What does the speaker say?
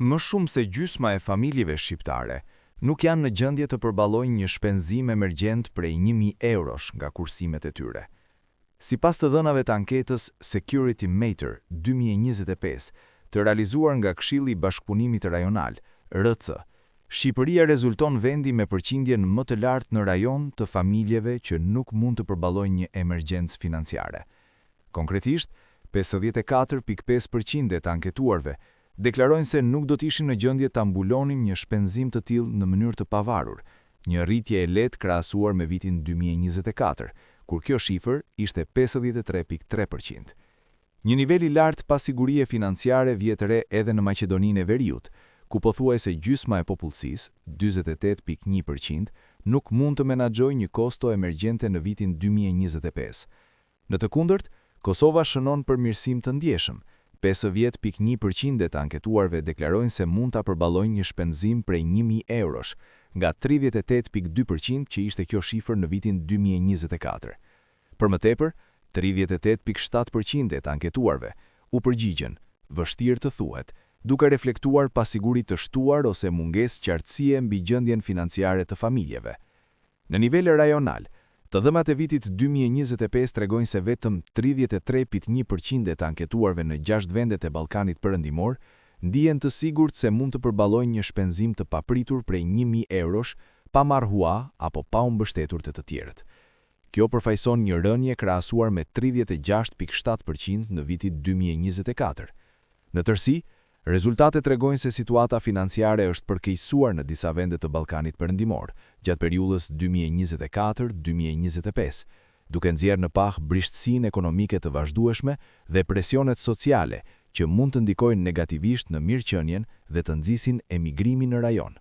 Më shumë se gjysma e familjeve shqiptare nuk janë në gjendje të përballojnë një shpenzim emergjent prej 1.000 eurosh nga kursimet e tyre. Sipas të dhënave të anketës Security Matter 2025, të realizuar nga Këshilli i Bashkëpunimit Rajonal, RC, Shqipëria rezulton vendi me përqindjen më të lartë në rajon të familjeve që nuk mund të përballojnë një emergjencë financiare. Konkretisht, 54.5% e të anketuarve deklarojnë se nuk do të ishin në gjendje ta mbulonin një shpenzim të tillë në mënyrë të pavarur, një rritje e lehtë krahasuar me vitin 2024, kur kjo shifër ishte 53.3%. Një nivel i lartë pasigurie financiare vjet re edhe në Maqedoninë e Veriut, ku pothuajse gjysma e popullsisë, 48.1%, nuk mund të menaxhojë një kosto emergjente në vitin 2025. Në të kundërt, Kosova shënon përmirësim të ndjeshëm. 50.1% e të anketuarve deklarojnë se mund ta përballojnë një shpenzim prej 1.000 eurosh, nga 38.2% që ishte kjo shifër në vitin 2024. Për më tepër, 38.7% e të anketuarve u përgjigjen vështirë të thuhet, duke reflektuar pasiguri të shtuar ose mungesë qartësie mbi gjendjen financiare të familjeve. Në nivel rajonal, të dhëmat e vitit 2025 tregojnë se vetëm 33.1% e të anketuarve në 6 vendet e Ballkanit Perëndimor ndihen të sigurt se mund të përballojnë një shpenzim të papritur prej 1.000 eurosh pa marrë hua apo pa u mbështetur të tjerët. Kjo përfaqëson një rënje krahasuar me 36.7% në vitin 2024. Në tërësi, rezultatet tregojnë se situata financiare është përkeqësuar në disa vende të Ballkanit Perëndimor gjatë periudhës 2024-2025, duke nxjerrë në pah brishtësinë ekonomike të vazhdueshme dhe presionet sociale që mund të ndikojnë negativisht në mirëqenien dhe të nxisin emigrimin në rajon.